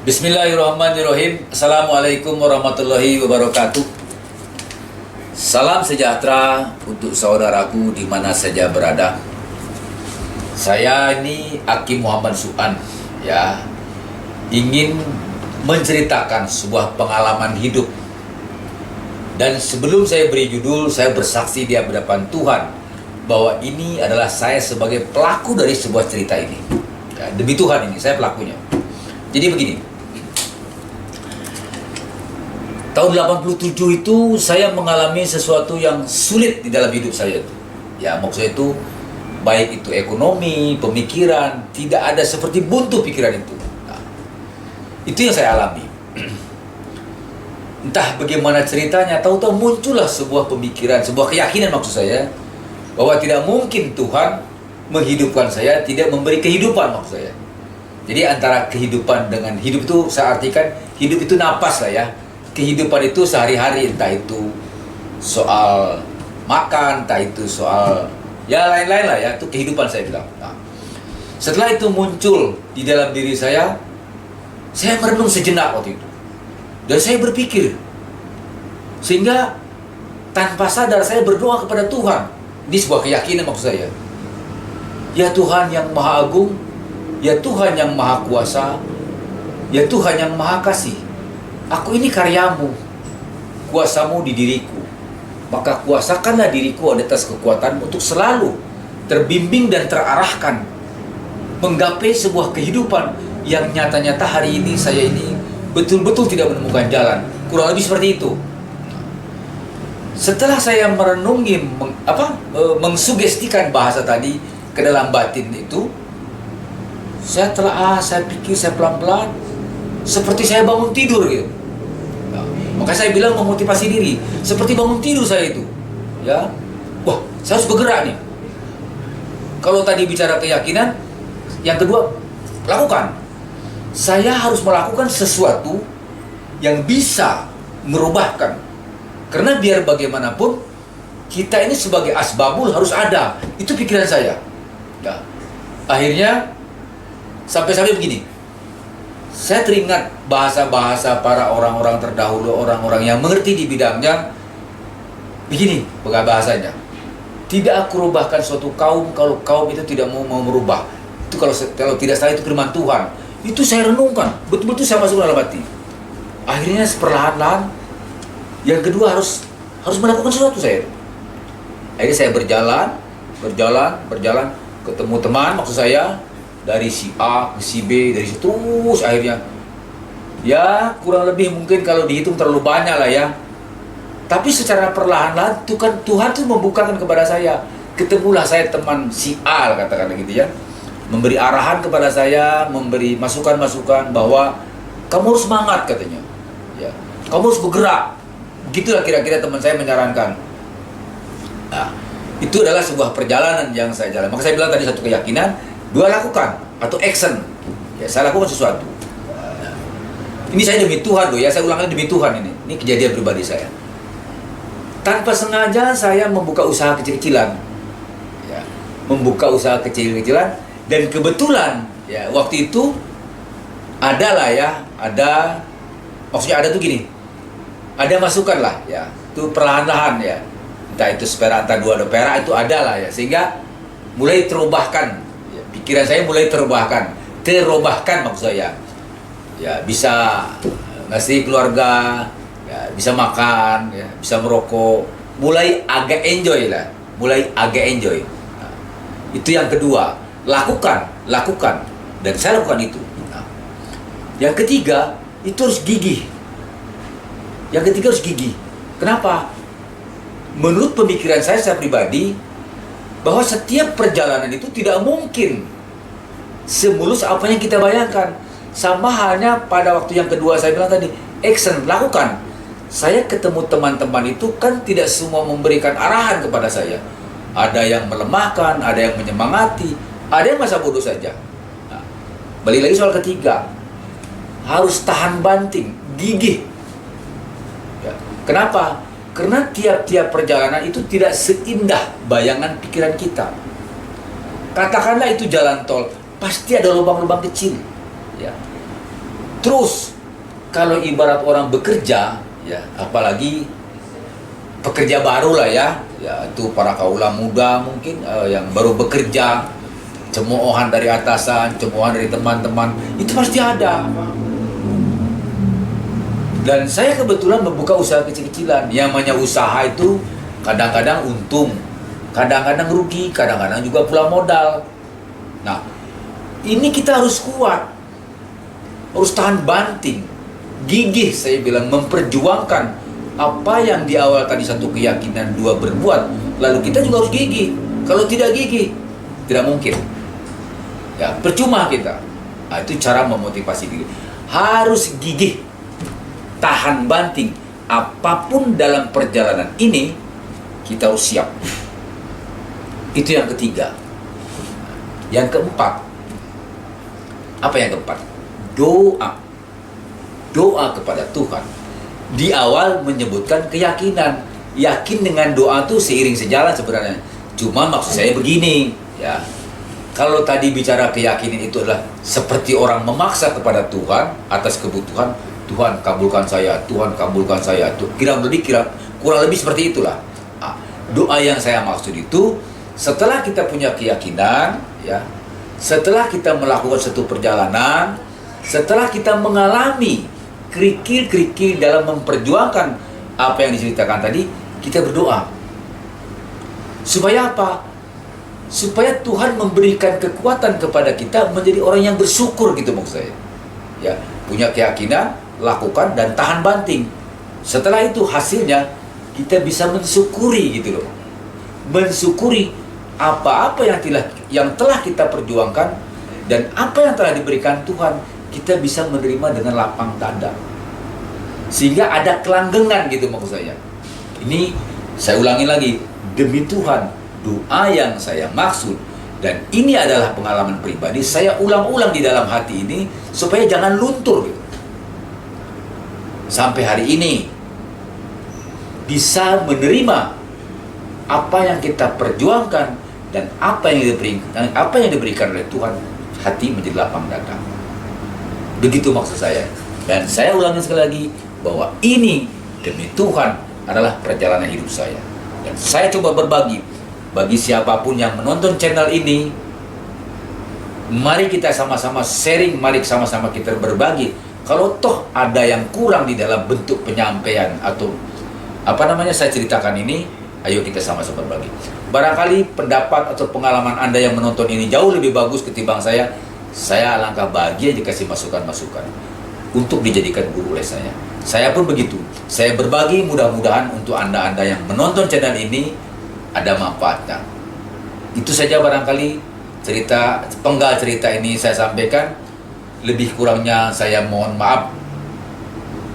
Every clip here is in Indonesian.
Bismillahirrahmanirrahim. Assalamualaikum warahmatullahi wabarakatuh. Salam sejahtera untuk saudaraku di mana saja berada. Saya ini Aki Muhammad Su'an, ya, ingin menceritakan sebuah pengalaman hidup. Dan sebelum saya beri judul, saya bersaksi di hadapan Tuhan bahwa ini adalah saya sebagai pelaku dari sebuah cerita ini. Ya, demi Tuhan ini saya pelakunya. Jadi begini. Tahun 87 itu saya mengalami sesuatu yang sulit di dalam hidup saya itu. Ya, maksudnya itu baik itu ekonomi, pemikiran, tidak ada seperti buntu pikiran itu. Nah, itu yang saya alami. Entah bagaimana ceritanya, tahu-tahu muncullah sebuah pemikiran, sebuah keyakinan maksud saya, bahwa tidak mungkin Tuhan menghidupkan saya, tidak memberi kehidupan maksud saya. Jadi antara kehidupan dengan hidup itu saya artikan hidup itu napas lah ya. Kehidupan itu sehari-hari, entah itu soal makan, entah itu soal ya lain-lain lah ya, itu kehidupan saya bilang. Nah, setelah itu muncul di dalam diri saya merenung sejenak waktu itu. Dan saya berpikir, sehingga tanpa sadar saya berdoa kepada Tuhan. Ini sebuah keyakinan maksud saya. Ya Tuhan yang Maha Agung, ya Tuhan yang Maha Kuasa, ya Tuhan yang Maha Kasih. Aku ini karyamu, kuasamu di diriku. Maka kuasakanlah diriku di atas kekuatanmu untuk selalu terbimbing dan terarahkan menggapai sebuah kehidupan yang nyata-nyata hari ini saya ini betul-betul tidak menemukan jalan. Kurang lebih seperti itu. Setelah saya merenungi, mengsugestikan bahasa tadi ke dalam batin itu, saya pikir, saya pelan-pelan seperti saya bangun tidur gitu. Nah, maka saya bilang memotivasi diri, seperti bangun tidur saya itu. Ya. Wah, saya harus bergerak nih. Kalau tadi bicara keyakinan, yang kedua, lakukan. Saya harus melakukan sesuatu yang bisa merubahkan. Karena biar bagaimanapun kita ini sebagai asbabul harus ada. Itu pikiran saya. Ya. Akhirnya sampai-sampai begini. Saya teringat bahasa-bahasa para orang-orang terdahulu, orang-orang yang mengerti di bidangnya. Begini bahasanya. Tidak aku rubahkan suatu kaum kalau kaum itu tidak mau merubah. Itu kalau tidak salah itu firman Tuhan. Itu saya renungkan, betul-betul saya masuk dalam hati. Akhirnya perlahan-lahan yang kedua harus melakukan sesuatu saya. Akhirnya saya berjalan, ketemu teman maksud saya. Dari si A ke si B, dari situ terus akhirnya ya kurang lebih mungkin kalau dihitung terlalu banyak lah ya. Tapi secara perlahan-lahan Tuhan tuh membukakan kepada saya. Ketemulah saya teman si A katakan gitu ya. Memberi arahan kepada saya, memberi masukan-masukan bahwa kamu harus semangat katanya. Ya, kamu harus bergerak. Begitulah kira-kira teman saya menyarankan. Nah, itu adalah sebuah perjalanan yang saya jalan. Maka saya bilang tadi satu keyakinan, dua lakukan atau action. Ya, saya lakukan sesuatu. Ini saya demi Tuhan loh ya, saya ulang lagi demi Tuhan ini. Ini kejadian pribadi saya. Tanpa sengaja saya membuka usaha kecil-kecilan. Ya, membuka usaha kecil-kecilan dan kebetulan ya waktu itu maksudnya ada tuh gini. Ada masukan lah ya. Itu perlahan-lahan ya. Entah itu seperak, entah dua perak itu ada lah ya, sehingga mulai terubahkan. Pikiran saya mulai terubahkan maksud saya. Ya, bisa ngasih keluarga, ya, bisa makan, ya, bisa merokok, mulai agak enjoy. Nah, itu yang kedua, lakukan, dan saya lakukan itu. Nah, yang ketiga, itu harus gigih. Kenapa? Menurut pemikiran saya pribadi, bahwa setiap perjalanan itu tidak mungkin semulus apa yang kita bayangkan. Sama halnya pada waktu yang kedua saya bilang tadi, action, lakukan. Saya ketemu teman-teman itu kan tidak semua memberikan arahan kepada saya. Ada yang melemahkan, ada yang menyemangati, ada yang masa bodoh saja. Nah, balik lagi soal ketiga, harus tahan banting, gigih. Ya. Kenapa? Karena tiap-tiap perjalanan itu tidak seindah bayangan pikiran kita. Katakanlah itu jalan tol, pasti ada lubang-lubang kecil. Ya. Terus kalau ibarat orang bekerja, ya apalagi pekerja baru lah ya, itu para kaula muda mungkin yang baru bekerja, cemoohan dari atasan, cemoohan dari teman-teman, itu pasti ada. Dan saya kebetulan membuka usaha kecil-kecilan. Yang namanya usaha itu kadang-kadang untung, kadang-kadang rugi, kadang-kadang juga pula modal. Nah, ini kita harus kuat, harus tahan banting, gigih saya bilang, memperjuangkan apa yang di awal tadi satu keyakinan, dua berbuat, lalu kita juga harus gigih. Kalau tidak gigih, tidak mungkin. Ya, percuma kita. Nah, itu cara memotivasi diri. Harus gigih, tahan banting. Apapun dalam perjalanan ini, kita harus siap. Itu yang ketiga. Yang keempat, apa yang keempat? Doa. Doa kepada Tuhan. Di awal menyebutkan keyakinan. Yakin dengan doa itu seiring sejalan sebenarnya. Cuma maksud saya begini, ya. Kalau tadi bicara keyakinan itu adalah seperti orang memaksa kepada Tuhan atas kebutuhan, Tuhan kabulkan saya, Tuhan kabulkan saya. Kurang lebih seperti itulah. Nah, doa yang saya maksud itu setelah kita punya keyakinan, ya, setelah kita melakukan satu perjalanan, setelah kita mengalami kerikil-kerikil dalam memperjuangkan apa yang diceritakan tadi, kita berdoa. Supaya apa? Supaya Tuhan memberikan kekuatan kepada kita menjadi orang yang bersyukur gitu maksud saya. Ya, punya keyakinan, lakukan dan tahan banting. Setelah itu hasilnya kita bisa mensyukuri gitu loh. Mensyukuri apa-apa yang telah kita perjuangkan dan apa yang telah diberikan Tuhan, kita bisa menerima dengan lapang dada. Sehingga ada kelanggengan gitu maksud saya. Ini saya ulangi lagi, demi Tuhan, doa yang saya maksud, dan ini adalah pengalaman pribadi, saya ulang-ulang di dalam hati ini supaya jangan luntur gitu. Sampai hari ini bisa menerima apa yang kita perjuangkan dan apa yang diberikan oleh Tuhan, hati menjadi lapang dada. Begitu maksud saya. Dan saya ulangi sekali lagi bahwa ini demi Tuhan adalah perjalanan hidup saya. Dan saya coba berbagi bagi siapapun yang menonton channel ini. Mari kita sama-sama sharing, mari sama-sama kita berbagi. Kalau toh ada yang kurang di dalam bentuk penyampaian atau saya ceritakan ini, ayo kita sama-sama berbagi. Barangkali pendapat atau pengalaman Anda yang menonton ini jauh lebih bagus ketimbang saya alangkah bahagia dikasih masukan-masukan untuk dijadikan guru oleh saya. Saya pun begitu. Saya berbagi, mudah-mudahan untuk Anda yang menonton channel ini ada manfaatnya. Itu saja barangkali penggal cerita ini saya sampaikan. Lebih kurangnya saya mohon maaf.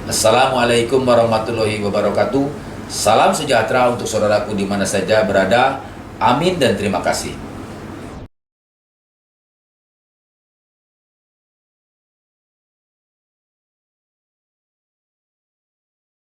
Assalamualaikum warahmatullahi wabarakatuh. Salam sejahtera untuk saudaraku di mana saja berada. Amin dan terima kasih.